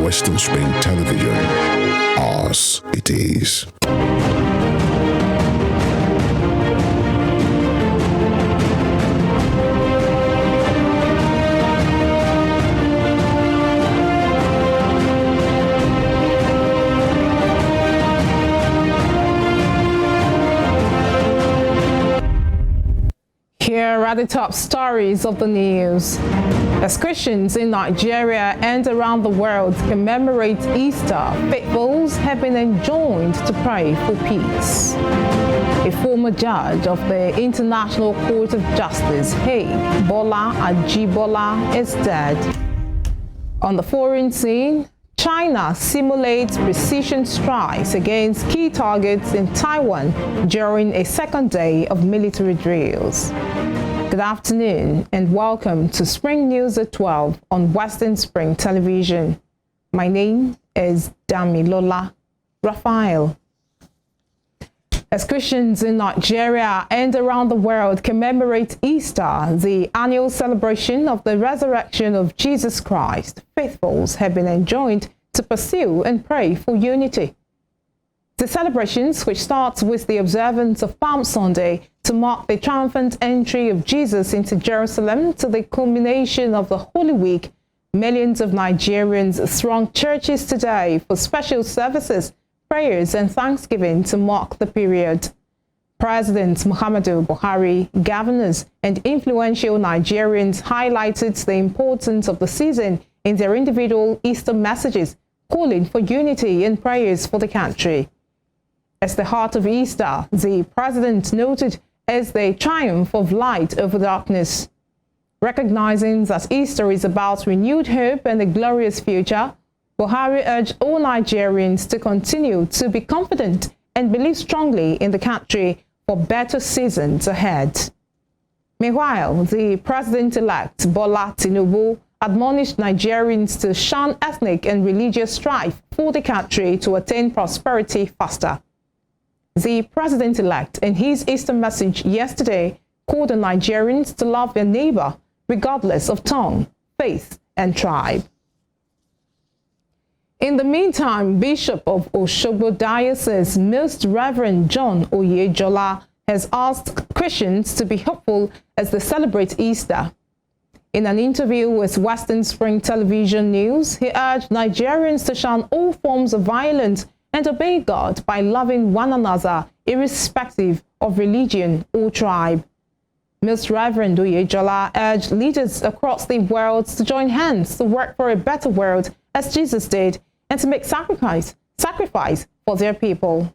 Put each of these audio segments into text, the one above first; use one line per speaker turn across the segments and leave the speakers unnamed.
Western Spring Television. Ours it is.
Here are the top stories of the news. As Christians in Nigeria and around the world commemorate Easter, faithfuls have been enjoined to pray for peace. A former judge of the International Court of Justice, Hague, Bola Ajibola, is dead. On the foreign scene, China simulates precision strikes against key targets in Taiwan during a second day of military drills. Good afternoon and welcome to Spring News at 12 on Western Spring Television. My name is Damilola Raphael. As Christians in Nigeria and around the world commemorate Easter, the annual celebration of the resurrection of Jesus Christ, faithfuls have been enjoined to pursue and pray for unity. The celebrations, which starts with the observance of Palm Sunday to mark the triumphant entry of Jesus into Jerusalem to the culmination of the Holy Week, millions of Nigerians throng churches today for special services, prayers and thanksgiving to mark the period. President Muhammadu Buhari, governors and influential Nigerians highlighted the importance of the season in their individual Easter messages, calling for unity and prayers for the country. As the heart of Easter, the president noted, is the triumph of light over darkness. Recognizing that Easter is about renewed hope and a glorious future, Buhari urged all Nigerians to continue to be confident and believe strongly in the country for better seasons ahead. Meanwhile, the president-elect Bola Tinubu admonished Nigerians to shun ethnic and religious strife for the country to attain prosperity faster. The president-elect, in his Easter message yesterday, called on Nigerians to love their neighbor, regardless of tongue, faith, and tribe. In the meantime, Bishop of Osogbo Diocese, Most Reverend John Oyejola, has asked Christians to be hopeful as they celebrate Easter. In an interview with Western Spring Television News, he urged Nigerians to shun all forms of violence and obey God by loving one another, irrespective of religion or tribe. Most Reverend Oyejola urged leaders across the world to join hands to work for a better world as Jesus did, and to make sacrifice for their people.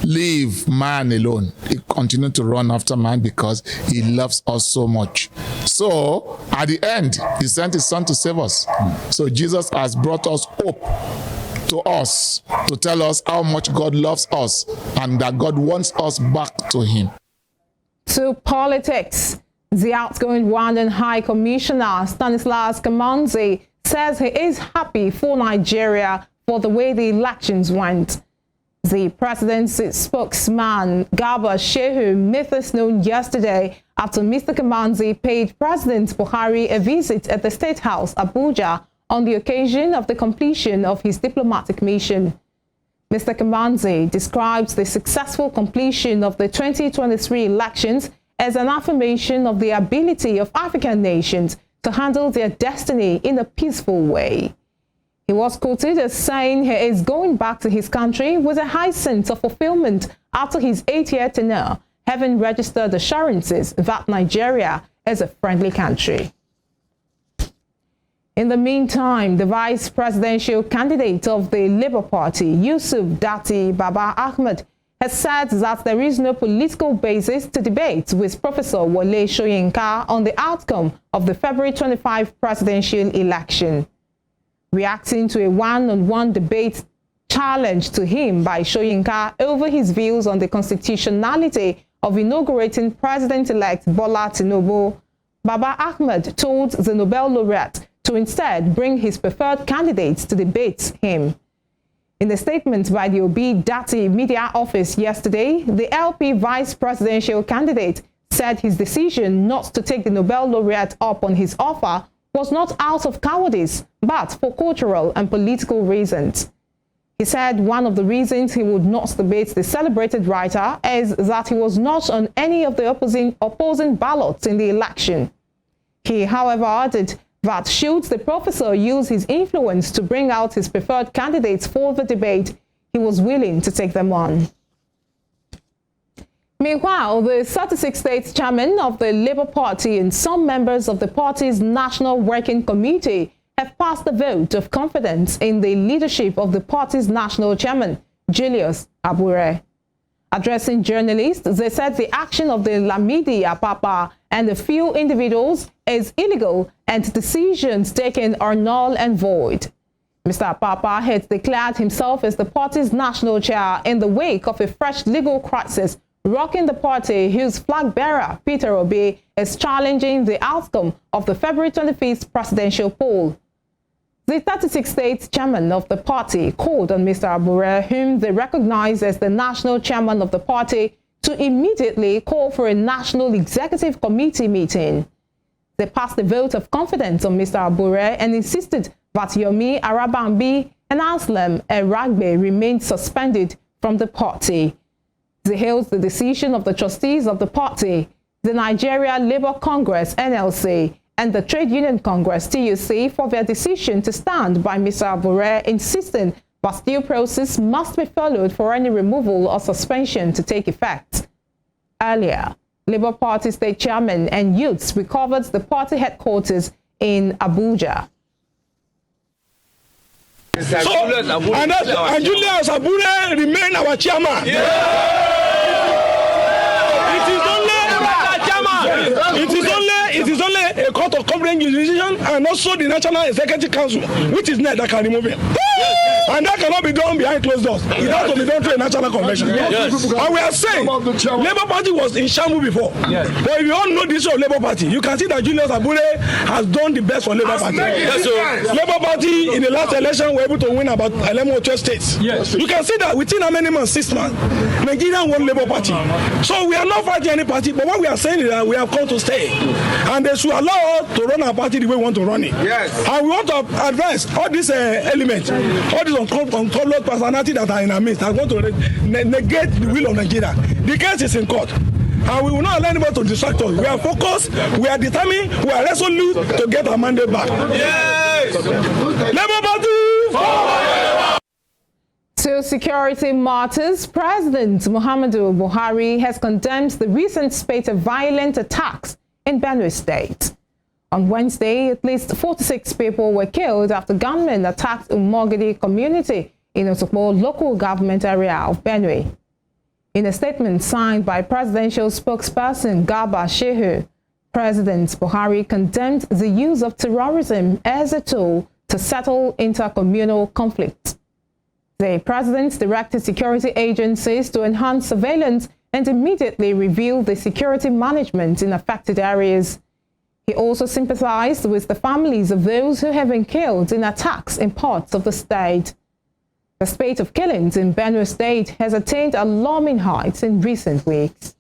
Leave man alone. He continued to run after man because he loves us so much. So, at the end, he sent his son to save us. So Jesus has brought us hope to us, to tell us how much God loves us and that God wants us back to him.
To politics, the outgoing Rwandan High Commissioner Stanislas Kamanzi says he is happy for Nigeria for the way the elections went. The presidency spokesman, Garba Shehu, made this known yesterday after Mr. Kamanzi paid President Buhari a visit at the State House, Abuja, on the occasion of the completion of his diplomatic mission. Mr. Kamanzi describes the successful completion of the 2023 elections as an affirmation of the ability of African nations to handle their destiny in a peaceful way. He was quoted as saying he is going back to his country with a high sense of fulfillment after his 8-year tenure, having registered assurances that Nigeria is a friendly country. In the meantime, the vice presidential candidate of the Labour Party, Yusuf Dati Baba Ahmed, has said that there is no political basis to debate with Professor Wole Soyinka on the outcome of the February 25 presidential election. Reacting to a one-on-one debate challenge to him by Soyinka over his views on the constitutionality of inaugurating President-elect Bola Tinubu, Baba Ahmed told the Nobel laureate to instead bring his preferred candidates to debate him. In a statement by the Obi Dati media office yesterday, the LP vice presidential candidate said his decision not to take the Nobel laureate up on his offer was not out of cowardice, but for cultural and political reasons. He said one of the reasons he would not debate the celebrated writer is that he was not on any of the opposing ballots in the election. He, however, added that should the professor use his influence to bring out his preferred candidates for the debate, he was willing to take them on. Meanwhile, the 36th chairman of the Labour Party and some members of the party's National Working Committee have passed a vote of confidence in the leadership of the party's national chairman, Julius Abure. Addressing journalists, they said the action of the Lamidi Apapa and a few individuals is illegal and decisions taken are null and void. Mr. Apapa had declared himself as the party's national chair in the wake of a fresh legal crisis rocking the party, whose flag bearer, Peter Obi, is challenging the outcome of the February 25th presidential poll. The 36th chairman of the party called on Mr. Abure, whom they recognize as the national chairman of the party, to immediately call for a national executive committee meeting. They passed a vote of confidence on Mr. Abure and insisted that Yomi Arabambi and Aslam Eragbe remained suspended from the party. They hailed the decision of the trustees of the party, the Nigeria Labour Congress (NLC) and the Trade Union Congress (TUC) for their decision to stand by Mr. Abure, insisting that due process must be followed for any removal or suspension to take effect. Earlier, Labour Party state chairman and youths recovered the party headquarters in Abuja.
And Julius Abure remain our chairman. It is only a court of competent jurisdiction and also the National Executive Council, which is net that can remove him. And that cannot be done behind closed doors. It has to be done through a national convention. Yes. And we are saying Labour Party was in shambles before. Yes. But if you all know this of Labour Party, you can see that Julius Abure has done the best for Labour Party. Yes, so Labour Party in the last election were able to win about 11 or 12 states. Yes. You can see that within how many months? 6 months. Nigeria won Labour Party. So we are not fighting any party, but what we are saying is that we have come to stay. And they should allow us to run our party the way we want to run it. Yes. And we want to advance all these elements, all these uncolored personalities that are in our midst. I want to negate the will of Nigeria. The case is in court. And we will not allow anybody to distract us. We are focused, we are determined, we are resolute to get our mandate back. Yes! Labour Party!
To security matters, President Muhammadu Buhari has condemned the recent spate of violent attacks in Benue State. On Wednesday, at least 46 people were killed after gunmen attacked Umogidi community in Otokpo local government area of Benue. In a statement signed by presidential spokesperson Garba Shehu, President Buhari condemned the use of terrorism as a tool to settle intercommunal conflicts. The president directed security agencies to enhance surveillance and immediately review the security management in affected areas. He also sympathized with the families of those who have been killed in attacks in parts of the state. The spate of killings in Benue State has attained alarming heights in recent weeks.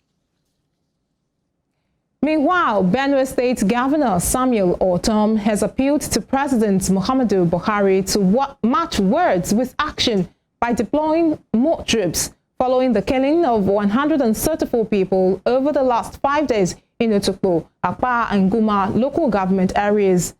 Meanwhile, Benue State Governor Samuel Ortom has appealed to President Muhammadu Buhari to match words with action by deploying more troops following the killing of 134 people over the last 5 days in Otokpo, Akpa, and Guma local government areas.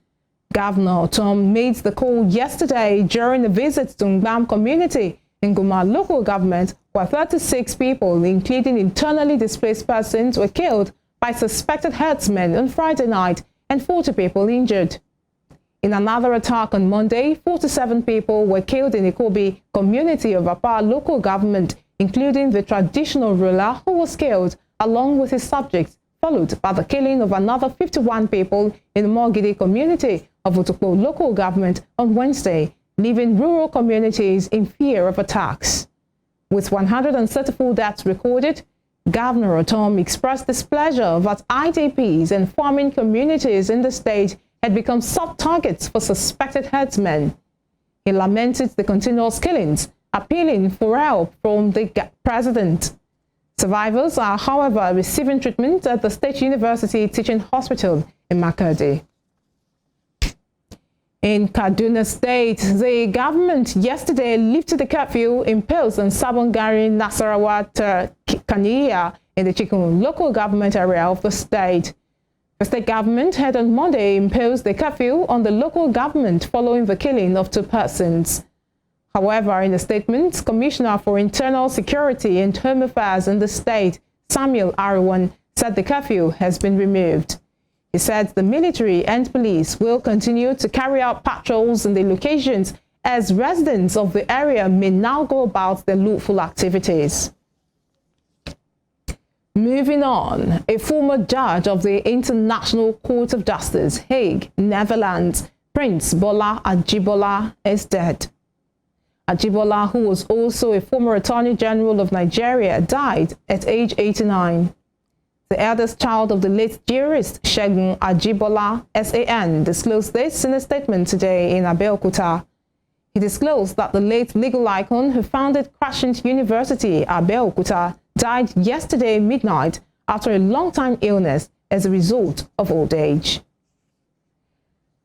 Governor Ortom made the call yesterday during a visit to Ngbam community in Guma local government, where 36 people, including internally displaced persons, were killed by suspected herdsmen on Friday night and 40 people injured. In another attack on Monday, 47 people were killed in Ikobi community of Apa local government, including the traditional ruler who was killed along with his subjects, followed by the killing of another 51 people in the Mogidi community of Otokpo local government on Wednesday, leaving rural communities in fear of attacks. With 134 deaths recorded, Governor Ortom expressed displeasure that IDPs and farming communities in the state had become soft targets for suspected herdsmen. He lamented the continuous killings, appealing for help from the president. Survivors are, however, receiving treatment at the State University Teaching Hospital in Makurdi. In Kaduna State, the government yesterday lifted the curfew imposed on Sabongari, Nasarawa to Kaniya in the Chikun local government area of the state. The state government had on Monday imposed the curfew on the local government following the killing of 2 persons. However, in a statement, Commissioner for Internal Security and Home Affairs in the state, Samuel Arwan, said the curfew has been removed. He said the military and police will continue to carry out patrols in the locations as residents of the area may now go about their lawful activities. Moving on, a former judge of the International Court of Justice, Hague, Netherlands, Prince Bola Ajibola, is dead. Ajibola, who was also a former Attorney General of Nigeria, died at age 89. The eldest child of the late jurist Segun Ajibola, SAN, disclosed this in a statement today in Abeokuta. He disclosed that the late legal icon who founded Crescent University, Abeokuta, died yesterday midnight after a long-time illness as a result of old age.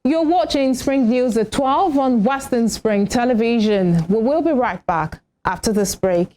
You're watching Spring News at 12 on Western Spring Television. We will be right back after this break.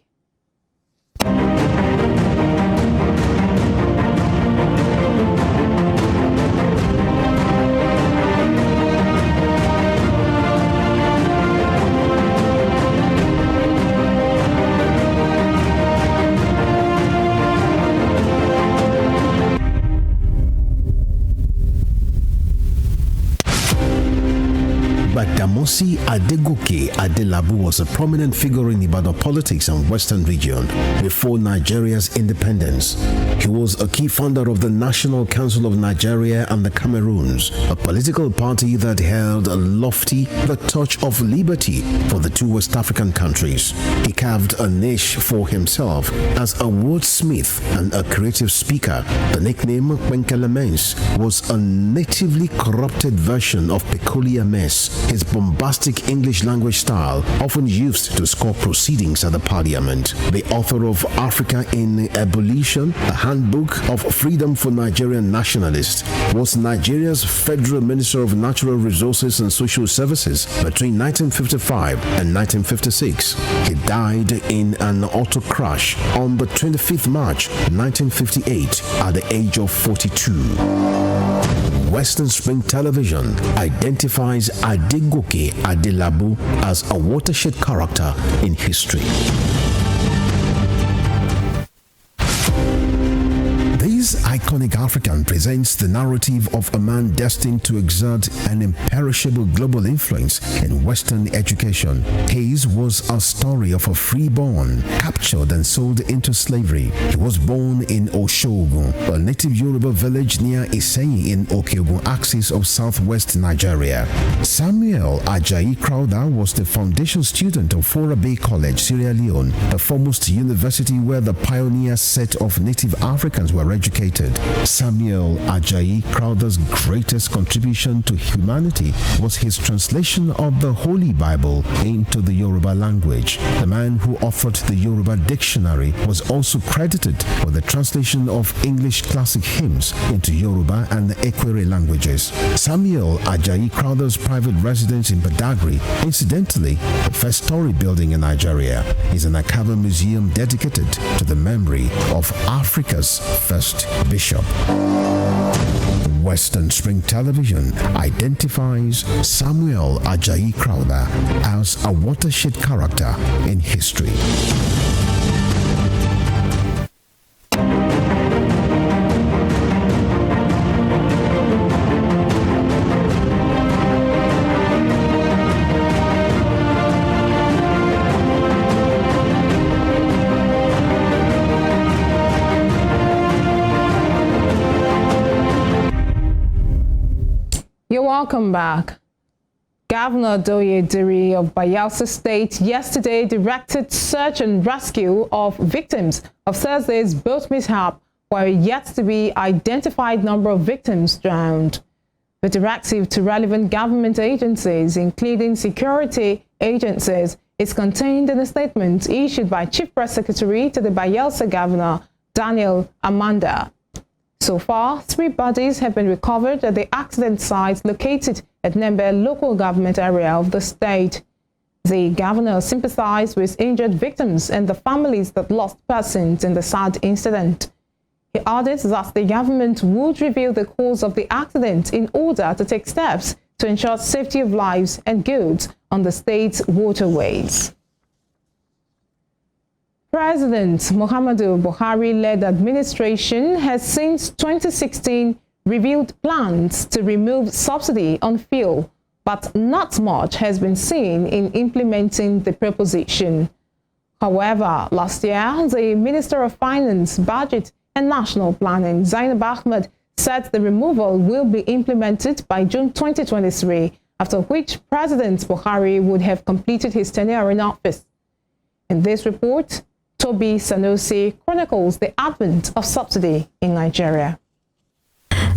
Badamasi Adegoke Adelabu was a prominent figure in Ibadan politics and Western region before Nigeria's independence. He was a key founder of the National Council of Nigeria and the Cameroons, a political party that held a lofty the torch of liberty for the 2 West African countries. He carved a niche for himself as a wordsmith and a creative speaker. The nickname Kwenkele was a natively corrupted version of peculiar mess, his bombastic English language style often used to score proceedings at the parliament. The author of Africa in Ebullition, a handbook of freedom for Nigerian nationalists, was Nigeria's Federal Minister of Natural Resources and Social Services between 1955 and 1956. He died in an auto crash on the 25th March 1958 at the age of 42. Western Spring Television identifies Adegoke Adelabu as a watershed character in history. This iconic African presents the narrative of a man destined to exert an imperishable global influence in Western education. His was a story of a freeborn, captured and sold into slavery. He was born in Oshogun, a native Yoruba village near Iseyin in Okeogun axis of southwest Nigeria. Samuel Ajayi Crowther was the foundation student of Fora Bay College, Sierra Leone, the foremost university where the pioneer set of native Africans were educated. Samuel Ajayi Crowther's greatest contribution to humanity was his translation of the Holy Bible into the Yoruba language. The man who authored the Yoruba dictionary was also credited for the translation of English classic hymns into Yoruba and the Ekwere languages. Samuel Ajayi Crowther's private residence in Badagry, incidentally the first story building in Nigeria, is an archival museum dedicated to the memory of Africa's first bishop. Western Spring Television identifies Samuel Ajayi Crowther as a watershed character in history.
Welcome back. Governor Doye Diri of Bayelsa State yesterday directed search and rescue of victims of Thursday's boat mishap, where a yet-to-be identified number of victims drowned. The directive to relevant government agencies, including security agencies, is contained in a statement issued by Chief Press Secretary to the Bayelsa Governor, Daniel Amanda. So far, 3 bodies have been recovered at the accident site located at Nembe local government area of the state. The governor sympathized with injured victims and the families that lost persons in the sad incident. He added that the government would review the cause of the accident in order to take steps to ensure safety of lives and goods on the state's waterways. President Muhammadu Buhari-led administration has since 2016 revealed plans to remove subsidy on fuel, but not much has been seen in implementing the proposition. However, last year, the Minister of Finance, Budget and National Planning, Zainab Ahmed, said the removal will be implemented by June 2023, after which President Buhari would have completed his tenure in office. In this report, Toby Sanusi chronicles the advent of subsidy in Nigeria.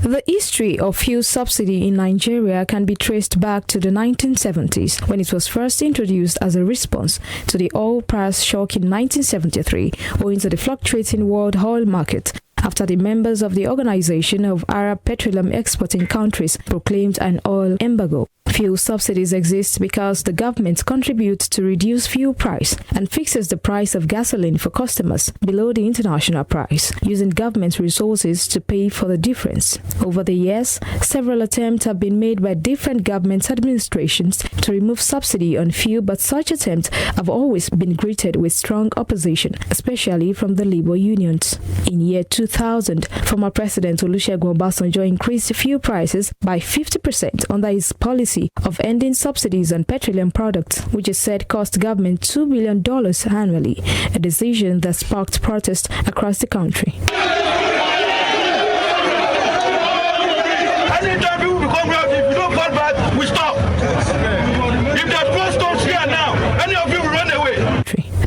The history of fuel subsidy in Nigeria can be traced back to the 1970s, when it was first introduced as a response to the oil price shock in 1973, owing to the fluctuating world oil market, after the members of the Organization of Arab Petroleum Exporting Countries proclaimed an oil embargo. Fuel subsidies exist because the government contributes to reduce fuel price and fixes the price of gasoline for customers below the international price, using government resources to pay for the difference. Over the years, several attempts have been made by different government administrations to remove subsidy on fuel, but such attempts have always been greeted with strong opposition, especially from the labor unions. In year 2000, former President Olusegun Obasanjo increased fuel prices by 50% under his policy of ending subsidies on petroleum products, which is said cost government $2 billion annually, a decision that sparked protests across the country.
Anytime people become wealthy, if you don't cut back, we stop. If there's no stones here now, any of you will run away.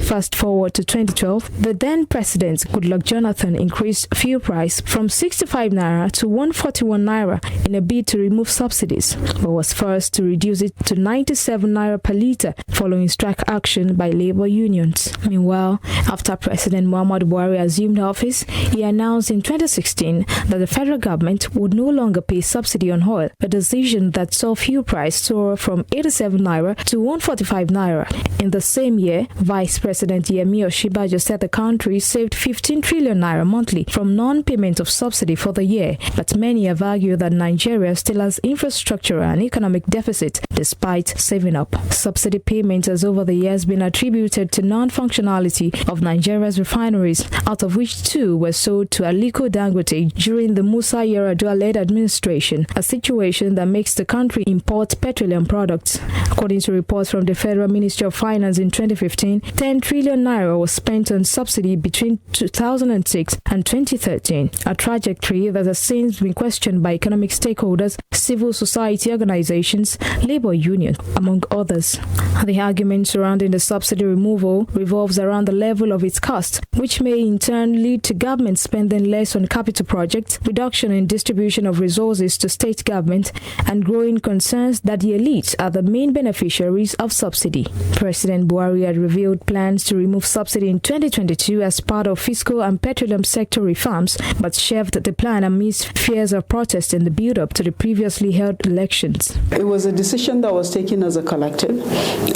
Fast forward to 2012, the then President Goodluck Jonathan increased fuel price from 65 naira to 141 naira in a bid to remove subsidies, but was forced to reduce it to 97 naira per litre following strike action by labor unions. Meanwhile, after President Muhammadu Buhari assumed office, he announced in 2016 that the federal government would no longer pay subsidy on oil, a decision that saw fuel price soar from 87 naira to 145 naira. In the same year, Vice President Yemi Osinbajo said the country saved 15 trillion naira monthly from non-payment of subsidy for the year, but many have argued that Nigeria still has infrastructure and economic deficit despite saving up. Subsidy payment has over the years been attributed to non-functionality of Nigeria's refineries, out of which 2 were sold to Aliko Dangote during the Musa Yar'Adua-led administration, a situation that makes the country import petroleum products. According to reports from the Federal Ministry of Finance in 2015, 10 trillion naira was spent on subsidy between 2006 and 2013, a trajectory that has since been questioned by economic stakeholders, civil society organizations, labor unions, among others. The argument surrounding the subsidy removal revolves around the level of its cost, which may in turn lead to government spending less on capital projects, reduction in distribution of resources to state government, and growing concerns that the elites are the main beneficiaries of subsidy. President Buhari had revealed plans to remove subsidy in 2022 as part of fiscal and petroleum sector reforms, but shelved the plan amidst fears of protest in the build-up to the previously held elections.
It was a decision that was taken as a collective,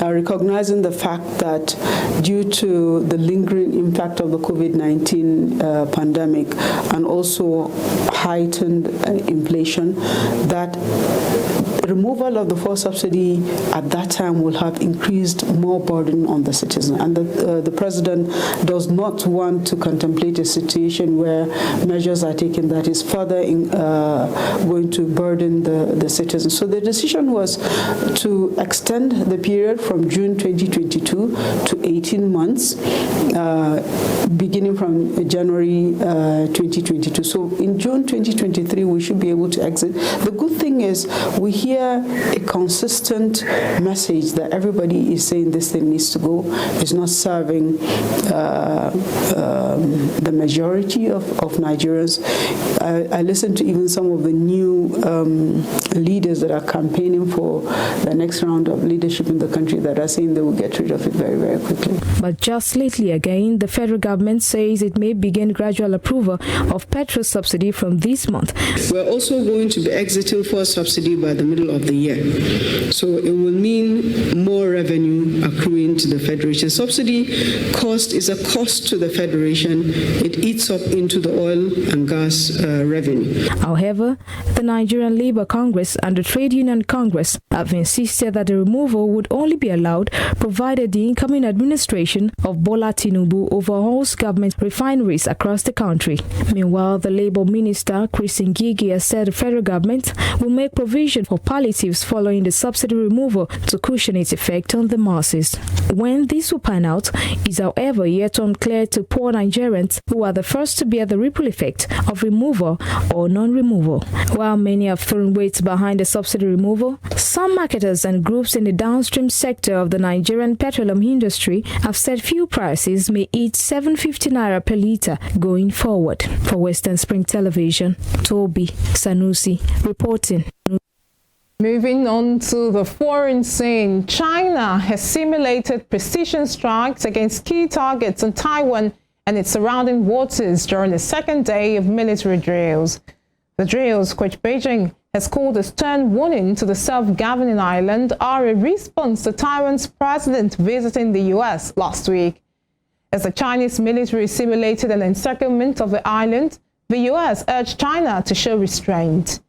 recognizing the fact that due to the lingering impact of the COVID-19 pandemic and also heightened inflation, that removal of the fuel subsidy at that time will have increased more burden on the citizen. And the president does not want to contemplate a situation where measures are taken that is further going to burden the citizens. So the decision was to extend the period from June 2022 to 18 months, beginning from January 2022. So in June 2023, we should be able to exit. The good thing is we hear a consistent message that everybody is saying this thing needs to go. It's not serving the majority of Nigerians. I listened to even some of the new leaders that are campaigning for the next round of leadership in the country that are saying they will get rid of it very, very quickly.
But just lately again, the federal government says it may begin gradual approval of petrol subsidy from this month.
We're also going to be exiting fuel subsidy by the middle of the year. So it will mean more revenue accruing to the Federation. Subsidy cost is a cost to the Federation. It eats up into the oil and gas revenue.
However, the Nigerian Labour Congress and the Trade Union Congress have insisted that the removal would only be allowed provided the incoming administration of Bola Tinubu overhauls government refineries across the country. Meanwhile, the Labour Minister, Chris Ngigi, has said the federal government will make provision for palliatives following the subsidy removal to cushion its effect on the masses. When this will pan out is, however, yet unclear to poor Nigerians who are the first to bear the ripple effect of removal or non-removal. While many have thrown weight behind the subsidy removal, some marketers and groups in the downstream sector of the Nigerian petroleum industry have said fuel prices may hit 750 naira per litre going forward. For Western Spring Television, Toby Sanusi reporting.
Moving on to the foreign scene, China has simulated precision strikes against key targets in Taiwan and its surrounding waters during the second day of military drills. The drills, which Beijing has called a stern warning to the self-governing island, are a response to Taiwan's president visiting the U.S. last week. As the Chinese military simulated an encirclement of the island, the U.S. urged China to show restraint.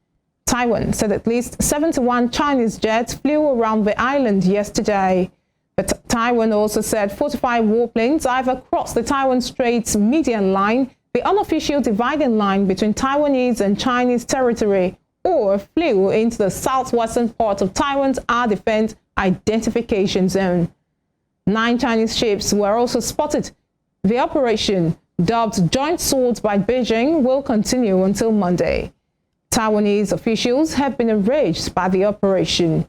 Taiwan said at least 71 Chinese jets flew around the island yesterday. But Taiwan also said 45 warplanes either crossed the Taiwan Strait's median line, the unofficial dividing line between Taiwanese and Chinese territory, or flew into the southwestern part of Taiwan's air defense identification zone. 9 Chinese ships were also spotted. The operation, dubbed Joint Swords by Beijing, will continue until Monday. Taiwanese officials have been enraged by the operation.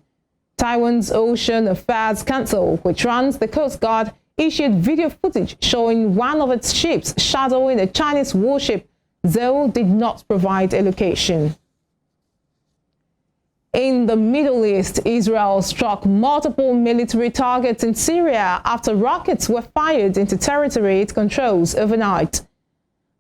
Taiwan's Ocean Affairs Council, which runs the Coast Guard, issued video footage showing one of its ships shadowing a Chinese warship, though did not provide a location. In the Middle East, Israel struck multiple military targets in Syria after rockets were fired into territory it controls overnight.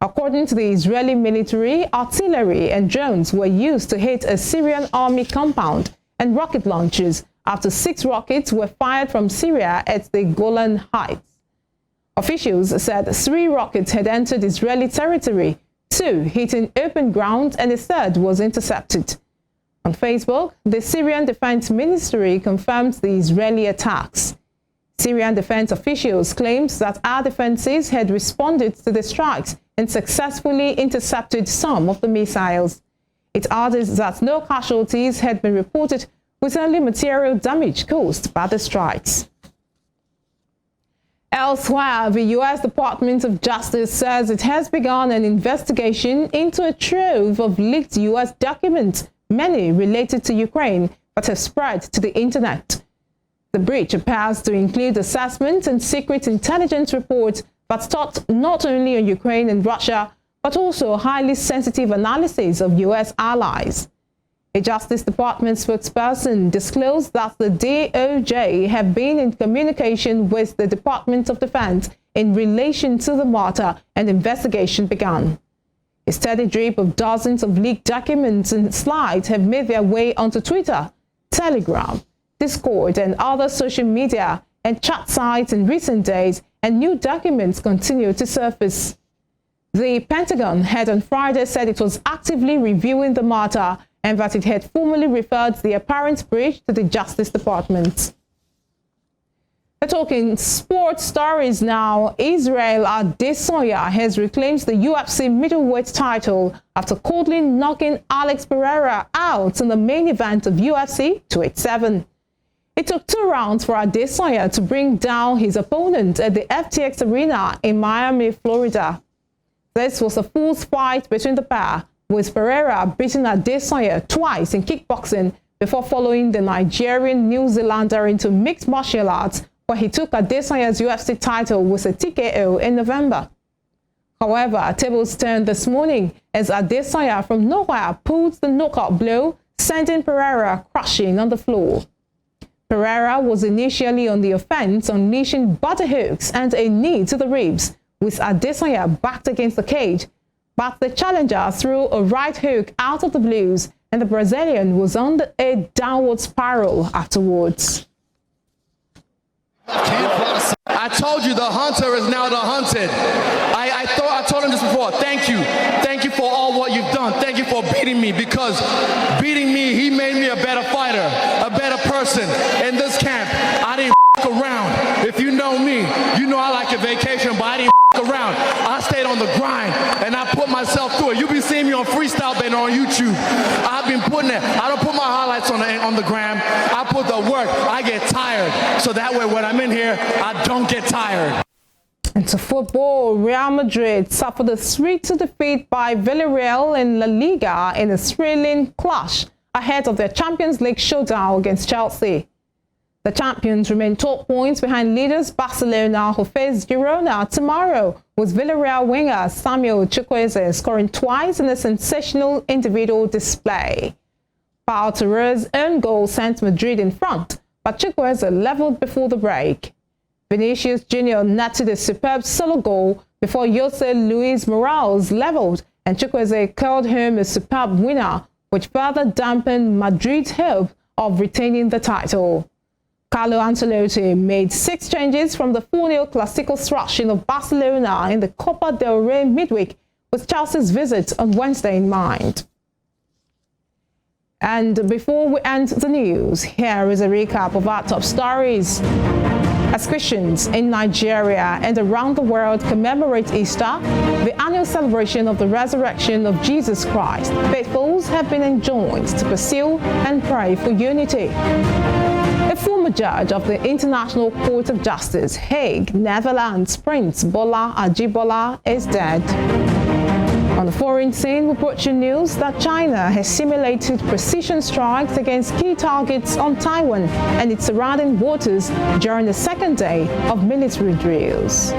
According to the Israeli military, artillery and drones were used to hit a Syrian army compound and rocket launchers after 6 rockets were fired from Syria at the Golan Heights. Officials said 3 rockets had entered Israeli territory, 2 hitting open ground, and a 3rd was intercepted. On Facebook, the Syrian Defense Ministry confirmed the Israeli attacks. Syrian defense officials claimed that air defenses had responded to the strikes and successfully intercepted some of the missiles. It added that no casualties had been reported, with only material damage caused by the strikes. Elsewhere, the U.S. Department of Justice says it has begun an investigation into a trove of leaked U.S. documents, many related to Ukraine, that have spread to the internet. The breach appears to include assessment and secret intelligence reports that touched not only on Ukraine and Russia, but also highly sensitive analysis of U.S. allies. A Justice Department spokesperson disclosed that the DOJ have been in communication with the Department of Defense in relation to the matter, and investigation began. A steady drip of dozens of leaked documents and slides have made their way onto Twitter, Telegram, Discord, and other social media and chat sites in recent days, and new documents continue to surface. The Pentagon had on Friday said it was actively reviewing the matter and that it had formally referred the apparent breach to the Justice Department. We're talking sports stories now. Israel Adesanya has reclaimed the UFC middleweight title after coldly knocking Alex Pereira out in the main event of UFC 287. It took 2 rounds for Adesanya to bring down his opponent at the FTX Arena in Miami, Florida. This was a fool's fight between the pair, with Pereira beating Adesanya twice in kickboxing before following the Nigerian New Zealander into mixed martial arts, where he took Adesanya's UFC title with a TKO in November. However, tables turned this morning as Adesanya from nowhere pulled the knockout blow, sending Pereira crashing on the floor. Pereira was initially on the offense, unleashing butter hooks and a knee to the ribs, with Adesanya backed against the cage. but the challenger threw a right hook out of the blues, and the Brazilian was on a downward spiral afterwards.
I told you the hunter is now the hunted. I told him this before. Thank you. Thank you for all what you've done. Thank you for beating me, because beating me, he made me a better fighter, a better person. In this camp, I didn't around. If you know me, you know I like a vacation, but I didn't around. I stayed on the grind and I put myself through it. You be seeing me on Freestyle Band on YouTube. I've been putting it. I don't put my highlights on the gram. I put the work. I get tired. So that way when I'm in here, I don't get tired.
And to football, Real Madrid suffered a 3-2 defeat by Villarreal in La Liga in a thrilling clash ahead of their Champions League showdown against Chelsea. The champions remain top points behind leaders Barcelona, who face Girona tomorrow, with Villarreal winger Samuel Chukwueze scoring twice in a sensational individual display. Pau Torres' own goal sent Madrid in front, but Chukwueze leveled before the break. Vinicius Jr. netted a superb solo goal before Jose Luis Morales leveled, and Chukwueze curled home a superb winner, which further dampened Madrid's hope of retaining the title. Carlo Ancelotti made 6 changes from the 4-0 Clásico thrashing of Barcelona in the Copa del Rey midweek, with Chelsea's visit on Wednesday in mind. And before we end the news, here is a recap of our top stories. As Christians in Nigeria and around the world commemorate Easter, the annual celebration of the resurrection of Jesus Christ, faithfuls have been enjoined to pursue and pray for unity. A former judge of the International Court of Justice, Hague, Netherlands, Prince Bola Ajibola, is dead. On the foreign scene, we brought you news that China has simulated precision strikes against key targets on Taiwan and its surrounding waters during the second day of military drills.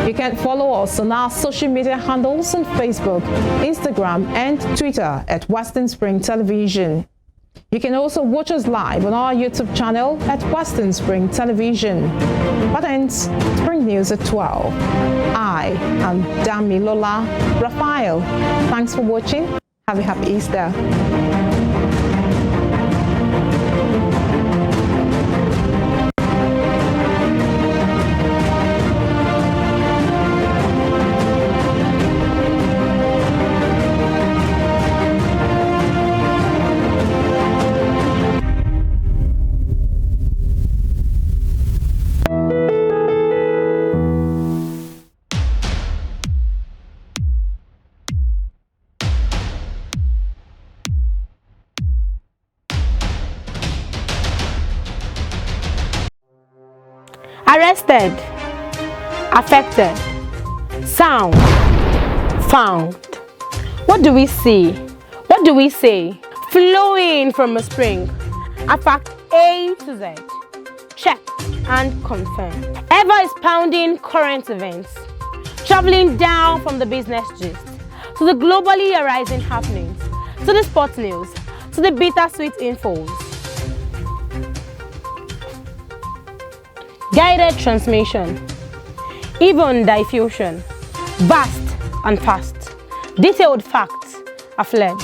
You can follow us on our social media handles on Facebook, Instagram, and Twitter at Western Spring Television. You can also watch us live on our YouTube channel at Western Spring Television. That ends Spring News at 12. I am Damilola Raphael. Thanks for watching. Have a happy Easter.
Arrested, affected, sound, found. What do we see? What do we say? Flowing from a spring. A fact A to Z. Check and confirm. Ever expounding current events. Traveling down from the business gist to the globally arising happenings, to the sports news, to the bittersweet infos. Guided transmission, even diffusion, vast and fast, detailed facts are fled.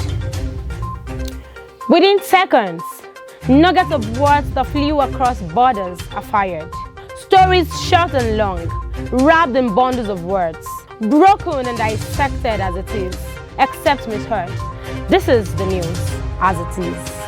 Within seconds, nuggets of words that flew across borders are fired. Stories short and long, wrapped in bundles of words, broken and dissected as it is, except misheard. This is the news as it is.